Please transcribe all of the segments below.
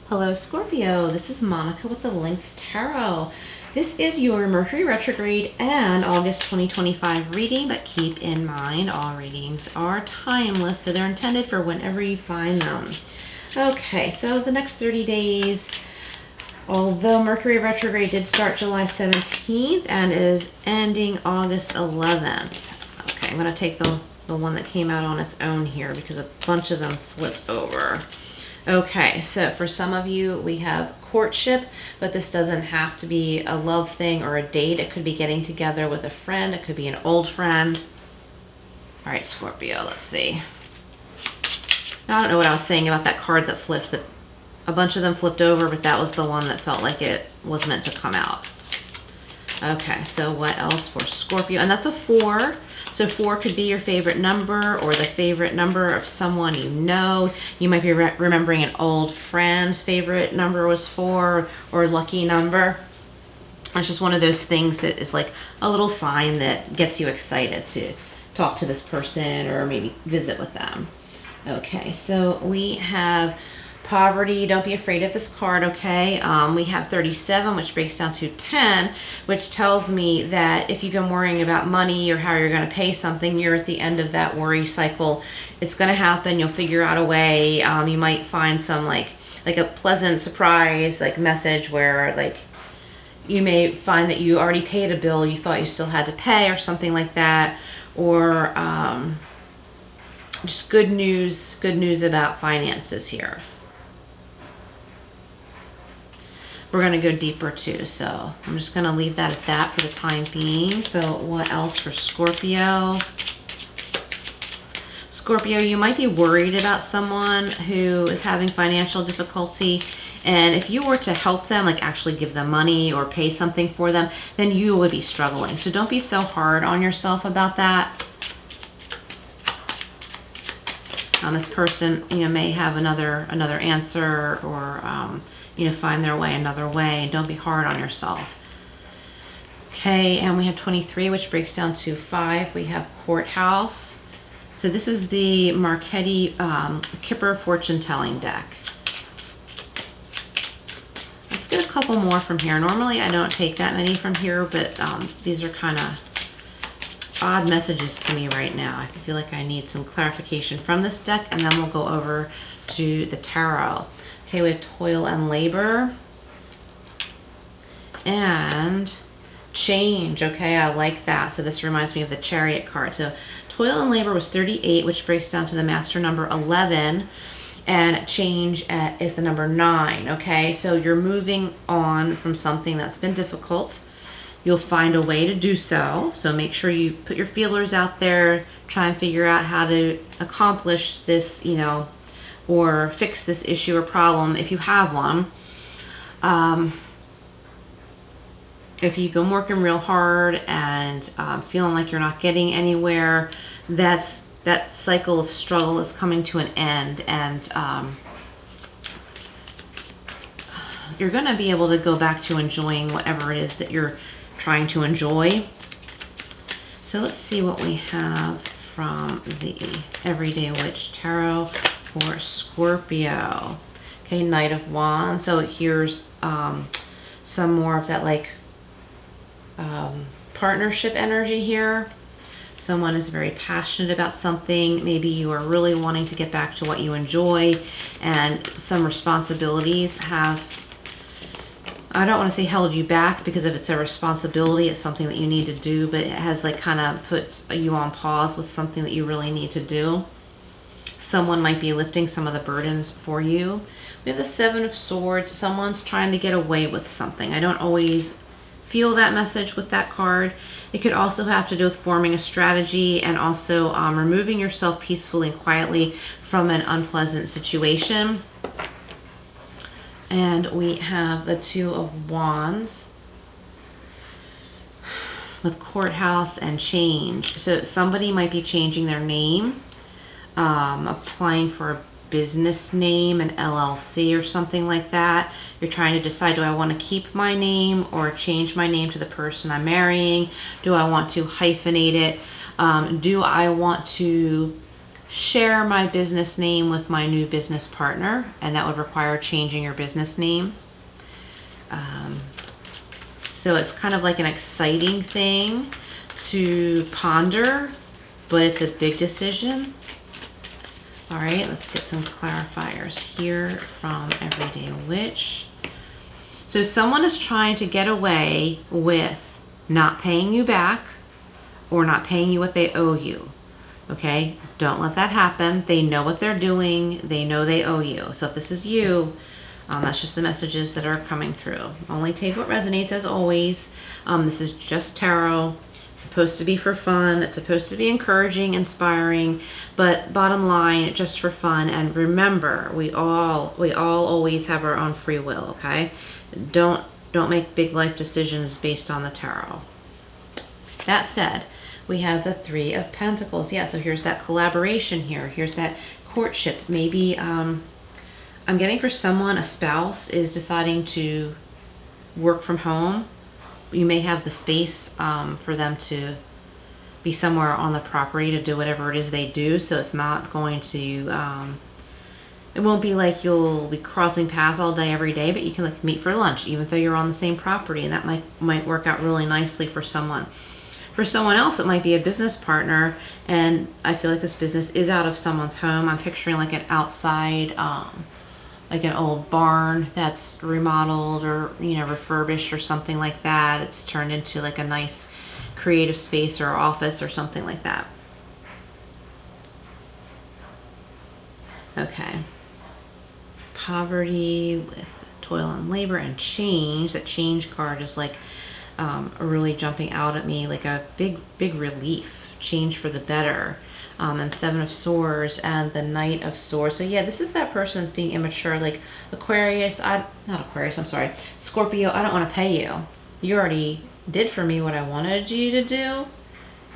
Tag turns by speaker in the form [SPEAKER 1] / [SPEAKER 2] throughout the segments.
[SPEAKER 1] Hello Scorpio, this is Monica with the Lynx Tarot. This is your Mercury Retrograde and August 2025 reading, but keep in mind all readings are timeless, so they're intended for whenever you find them. Okay, so the next 30 days, although Mercury Retrograde did start July 17th and is ending August 11th. Okay, I'm going to take the one that came out on its own here because a bunch of them flipped over. Okay, so for some of you, we have courtship, but this doesn't have to be a love thing or a date. It could be getting together with a friend. It could be an old friend. All right, Scorpio, let's see. I don't know what I was saying about that card that flipped, but a bunch of them flipped over, but that was the one that felt like it was meant to come out. Okay, so what else for Scorpio? And that's a 4. So 4 could be your favorite number or the favorite number of someone you know. You might be remembering an old friend's favorite number was 4 or lucky number. It's just one of those things that is like a little sign that gets you excited to talk to this person or maybe visit with them. Okay, so we have poverty. Don't be afraid of this card, okay? We have 37, which breaks down to 10, which tells me that if you've been worrying about money or how you're going to pay something, you're at the end of that worry cycle. It's going to happen. You'll figure out a way. You might find some like a pleasant surprise like message where like you may find that you already paid a bill you thought you still had to pay or something like that, or just good news about finances here. We're going to go deeper too, so I'm just going to leave that at that for the time being. So what else for Scorpio? Scorpio, you might be worried about someone who is having financial difficulty, and if you were to help them, like actually give them money or pay something for them, then you would be struggling. So don't be so hard on yourself about that. This person, may have another answer or, find their way another way. Don't be hard on yourself. Okay, and we have 23, which breaks down to 5. We have courthouse. So this is the Marchetti Kipper fortune telling deck. Let's get a couple more from here. Normally I don't take that many from here, but these are kind of odd messages to me right now. I feel like I need some clarification from this deck, and then we'll go over to the tarot. Okay, we have toil and labor and change. Okay, I like that. So this reminds me of the Chariot card. So toil and labor was 38, which breaks down to the master number 11, and change is the number 9. Okay, so you're moving on from something that's been difficult. You'll find a way to do so. So make sure you put your feelers out there, try and figure out how to accomplish this, or fix this issue or problem if you have one. If you've been working real hard and feeling like you're not getting anywhere, that cycle of struggle is coming to an end, and you're going to be able to go back to enjoying whatever it is that you're trying to enjoy. So let's see what we have from the Everyday Witch Tarot for Scorpio. Okay, Knight of Wands. So here's some more of that partnership energy here. Someone is very passionate about something. Maybe you are really wanting to get back to what you enjoy, and some responsibilities have, I don't want to say held you back, because if it's a responsibility, it's something that you need to do, but it has kind of put you on pause with something that you really need to do. Someone might be lifting some of the burdens for you. We have the 7 of Swords. Someone's trying to get away with something. I don't always feel that message with that card. It could also have to do with forming a strategy and also removing yourself peacefully and quietly from an unpleasant situation. And we have the 2 of Wands with courthouse and change. So somebody might be changing their name, applying for a business name, an LLC or something like that. You're trying to decide, do I want to keep my name or change my name to the person I'm marrying? Do I want to hyphenate it? Do I want to share my business name with my new business partner, and that would require changing your business name. So it's kind of like an exciting thing to ponder, but it's a big decision. All right, let's get some clarifiers here from Everyday Witch. So someone is trying to get away with not paying you back or not paying you what they owe you. Okay, don't let that happen. They know what they're doing. They know they owe you. So if this is you, that's just the messages that are coming through. Only take what resonates, as always. This is just tarot. It's supposed to be for fun. It's supposed to be encouraging, inspiring, but bottom line, just for fun. And remember, we all always have our own free will. Okay, don't make big life decisions based on the tarot. That said, we have the Three of Pentacles. Yeah, so here's that collaboration here. Here's that courtship. Maybe I'm getting for someone, a spouse is deciding to work from home. You may have the space for them to be somewhere on the property to do whatever it is they do. So it's not going to, it won't be like you'll be crossing paths all day, every day, but you can like meet for lunch, even though you're on the same property. And that might work out really nicely for someone. For someone else, it might be a business partner. And I feel like this business is out of someone's home. I'm picturing like an outside, like an old barn that's remodeled or, refurbished or something like that. It's turned into like a nice creative space or office or something like that. Okay. Poverty with toil and labor and change. That change card is like really jumping out at me, like a big relief, change for the better. And Seven of Swords and the Knight of Swords. So yeah, this is that person that's being immature, like Scorpio, I don't want to pay you. You already did for me what I wanted you to do,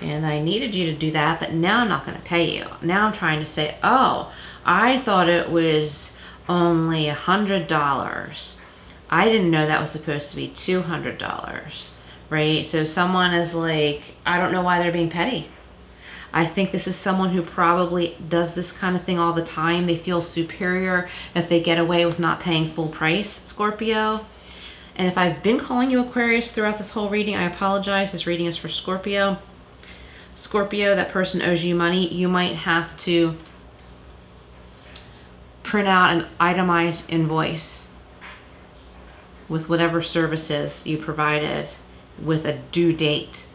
[SPEAKER 1] and I needed you to do that, but now I'm not going to pay you. Now I'm trying to say, oh, I thought it was only $100. I didn't know that was supposed to be $200, right? So someone is like, I don't know why they're being petty. I think this is someone who probably does this kind of thing all the time. They feel superior if they get away with not paying full price, Scorpio. And if I've been calling you Aquarius throughout this whole reading, I apologize. This reading is for Scorpio. Scorpio, that person owes you money. You might have to print out an itemized invoice with whatever services you provided with a due date.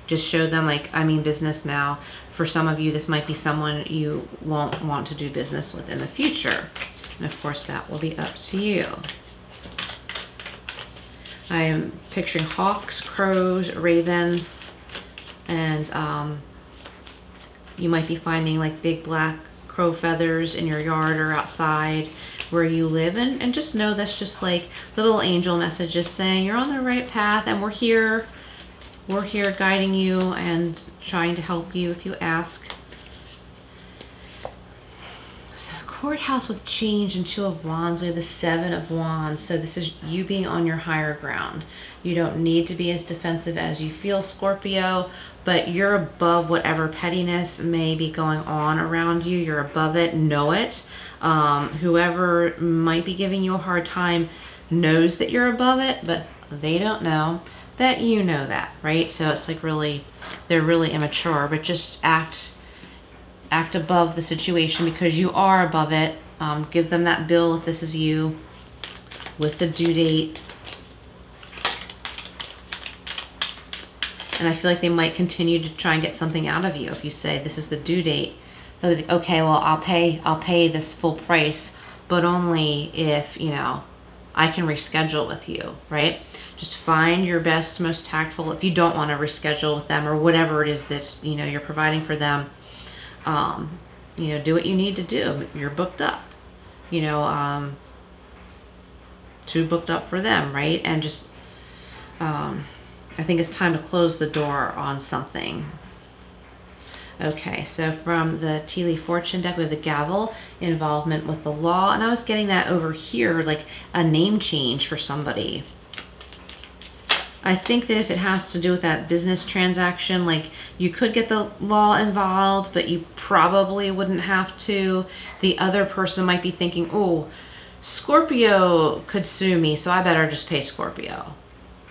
[SPEAKER 1] Just show them, like, I mean business now. For some of you, this might be someone you won't want to do business with in the future. And of course, that will be up to you. I am picturing hawks, crows, ravens, and you might be finding like big black crow feathers in your yard or outside where you live. And just know that's just like little angel messages saying you're on the right path, and we're here. We're here guiding you and trying to help you if you ask. So courthouse with change and Two of Wands. We have the Seven of Wands. So this is you being on your higher ground. You don't need to be as defensive as you feel, Scorpio, but you're above whatever pettiness may be going on around you. You're above it. Know it. Whoever might be giving you a hard time knows that you're above it, but they don't know that you know that, right? So it's like really, they're really immature, but just act above the situation because you are above it. Give them that bill if this is you with the due date. And I feel like they might continue to try and get something out of you if you say this is the due date. They'll be like, okay, well, I'll pay this full price, but only if, I can reschedule with you, right? Just find your best, most tactful. If you don't want to reschedule with them or whatever it is that, you're providing for them, do what you need to do. You're booked up, too booked up for them, right? And just, I think it's time to close the door on something. Okay, so from the Tea Leaf Fortune deck, we have the Gavel, involvement with the law. And I was getting that over here, like a name change for somebody. I think that if it has to do with that business transaction, like you could get the law involved, but you probably wouldn't have to. The other person might be thinking, oh, Scorpio could sue me, so I better just pay Scorpio.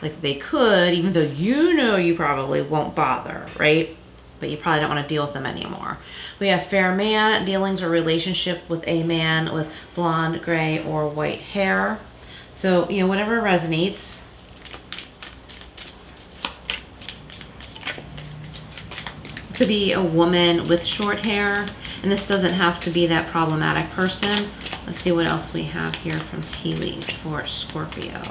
[SPEAKER 1] Like they could, even though you probably won't bother, right? But you probably don't want to deal with them anymore. We have fair man, dealings or relationship with a man with blonde, gray, or white hair. So, whatever resonates. Could be a woman with short hair, and this doesn't have to be that problematic person. Let's see what else we have here from Tea Leaf for Scorpio.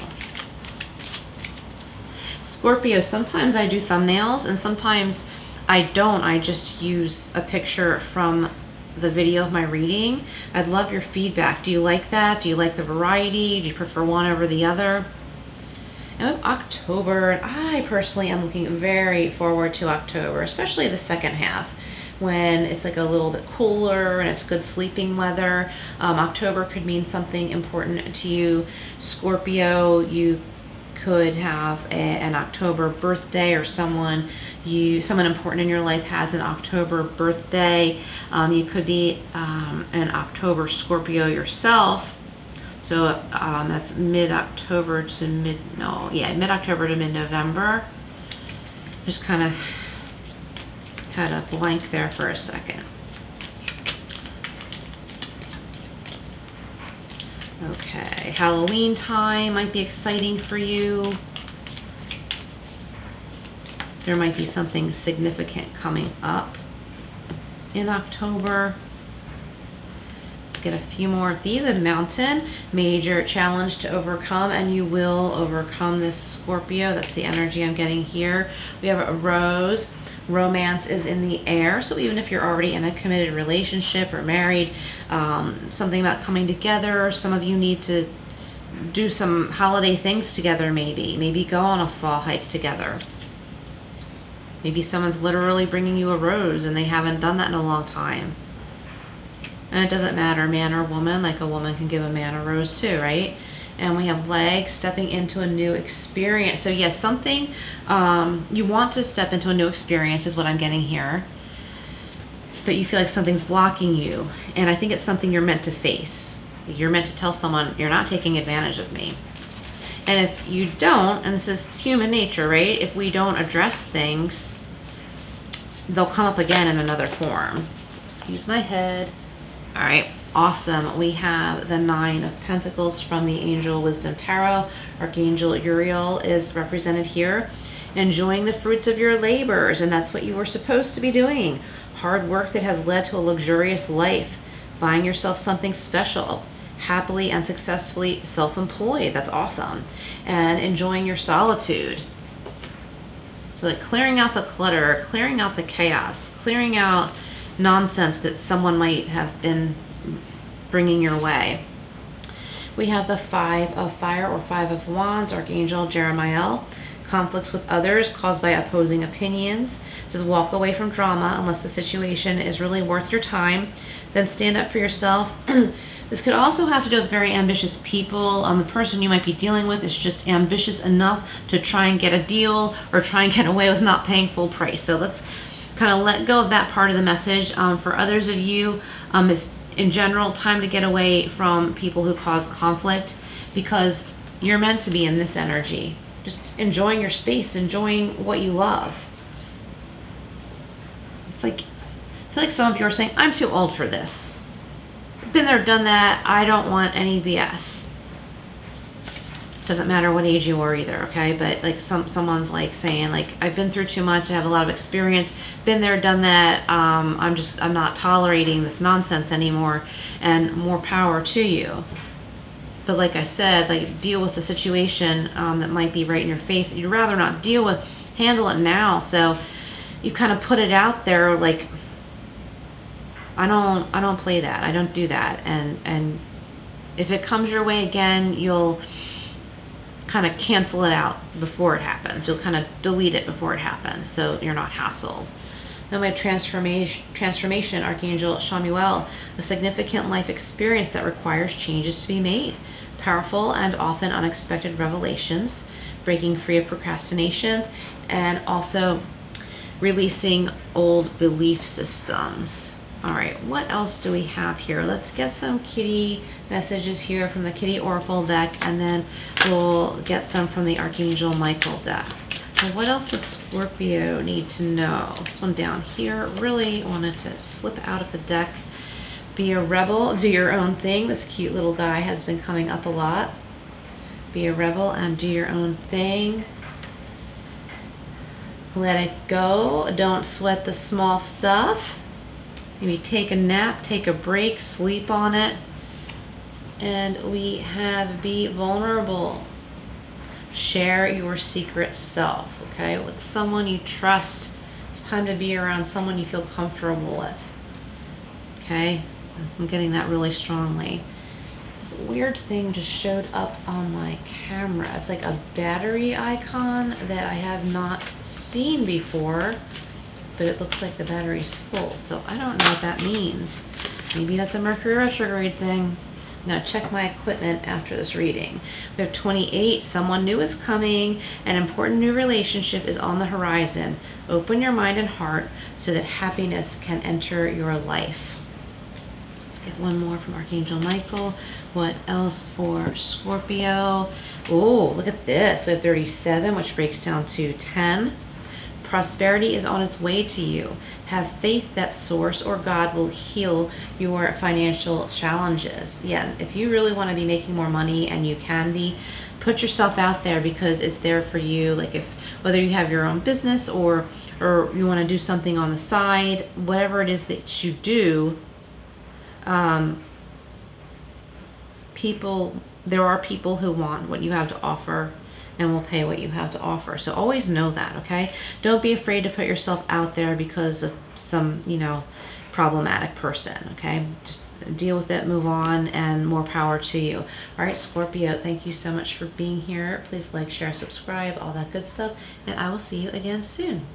[SPEAKER 1] Scorpio, sometimes I do thumbnails and sometimes I don't. I just use a picture from the video of my reading. I'd love your feedback. Do you like that? Do you like the variety? Do you prefer one over the other? And October, I personally am looking very forward to October, especially the second half when it's like a little bit cooler and it's good sleeping weather. October could mean something important to you. Scorpio, you could have an October birthday, or someone important in your life has an October birthday. You could be an October Scorpio yourself. So that's mid-October to mid-October to mid-November. Just kind of had a blank there for a second. Okay, Halloween time might be exciting for you. There might be something significant coming up in October. Let's get a few more of these. A mountain, major challenge to overcome, and you will overcome this, Scorpio. That's the energy I'm getting here. We have a rose. Romance is in the air, so even if you're already in a committed relationship or married, something about coming together. Some of you need to do some holiday things together, maybe go on a fall hike together. Maybe someone's literally bringing you a rose and they haven't done that in a long time. And it doesn't matter, man or woman. Like a woman can give a man a rose too, right? And we have leg, stepping into a new experience. So yes, something, you want to step into a new experience is what I'm getting here. But you feel like something's blocking you. And I think it's something you're meant to face. You're meant to tell someone, you're not taking advantage of me. And if you don't, and this is human nature, right? If we don't address things, they'll come up again in another form. Excuse my head. All right, awesome. We have the 9 of Pentacles from the Angel Wisdom Tarot. Archangel Uriel is represented here. Enjoying the fruits of your labors, and that's what you were supposed to be doing. Hard work that has led to a luxurious life. Buying yourself something special. Happily and successfully self-employed. That's awesome. And enjoying your solitude. So like clearing out the clutter, clearing out the chaos, clearing out nonsense that someone might have been bringing your way. We have the 5 of Fire or 5 of Wands, Archangel Jeremiah. Conflicts with others caused by opposing opinions. It says walk away from drama unless the situation is really worth your time. Then stand up for yourself. This could also have to do with very ambitious people. The person you might be dealing with is just ambitious enough to try and get a deal or try and get away with not paying full price. So let's kind of let go of that part of the message. For others of you, it's in general time to get away from people who cause conflict, because you're meant to be in this energy. Just enjoying your space, enjoying what you love. It's like, I feel like some of you are saying, I'm too old for this. I've been there, done that. I don't want any BS. Doesn't matter what age you are either, okay? But like someone's like saying, like, I've been through too much. I have a lot of experience. Been there, done that. I'm not tolerating this nonsense anymore. And more power to you. But like I said, like deal with the situation that might be right in your face. You'd rather not deal with, handle it now. So you kind of put it out there, like, I don't play that. I don't do that. And if it comes your way again, you'll kind of cancel it out before it happens. You'll kind of delete it before it happens, so you're not hassled. Then we have transformation, Archangel Chamuel, a significant life experience that requires changes to be made. Powerful and often unexpected revelations. breaking free of procrastinations, and also releasing old belief systems. All right, what else do we have here? Let's get some kitty messages here from the Kitty Oracle deck, and then we'll get some from the Archangel Michael deck. Now, what else does Scorpio need to know? This one down here, really wanted to slip out of the deck. Be a rebel, do your own thing. This cute little guy has been coming up a lot. Be a rebel and do your own thing. Let it go. Don't sweat the small stuff. Maybe take a nap, take a break, sleep on it. And we have be vulnerable. Share your secret self, okay? With someone you trust. It's time to be around someone you feel comfortable with. Okay? I'm getting that really strongly. This weird thing just showed up on my camera. It's like a battery icon that I have not seen before, but it looks like the battery's full. So I don't know what that means. Maybe that's a Mercury retrograde thing. Now check my equipment after this reading. We have 28. Someone new is coming. An important new relationship is on the horizon. Open your mind and heart so that happiness can enter your life. Get one more from Archangel Michael. What else for Scorpio? Oh, look at this. We have 37, which breaks down to 10. Prosperity is on its way to you. Have faith that Source or God will heal your financial challenges. Yeah, if you really want to be making more money, and you can be, put yourself out there, because it's there for you. Like, if whether you have your own business or you want to do something on the side, whatever it is that you do, there are people who want what you have to offer and will pay what you have to offer. So always know that, okay? Don't be afraid to put yourself out there because of some, problematic person, okay? Just deal with it, move on, and more power to you. All right, Scorpio, thank you so much for being here. Please like, share, subscribe, all that good stuff, and I will see you again soon.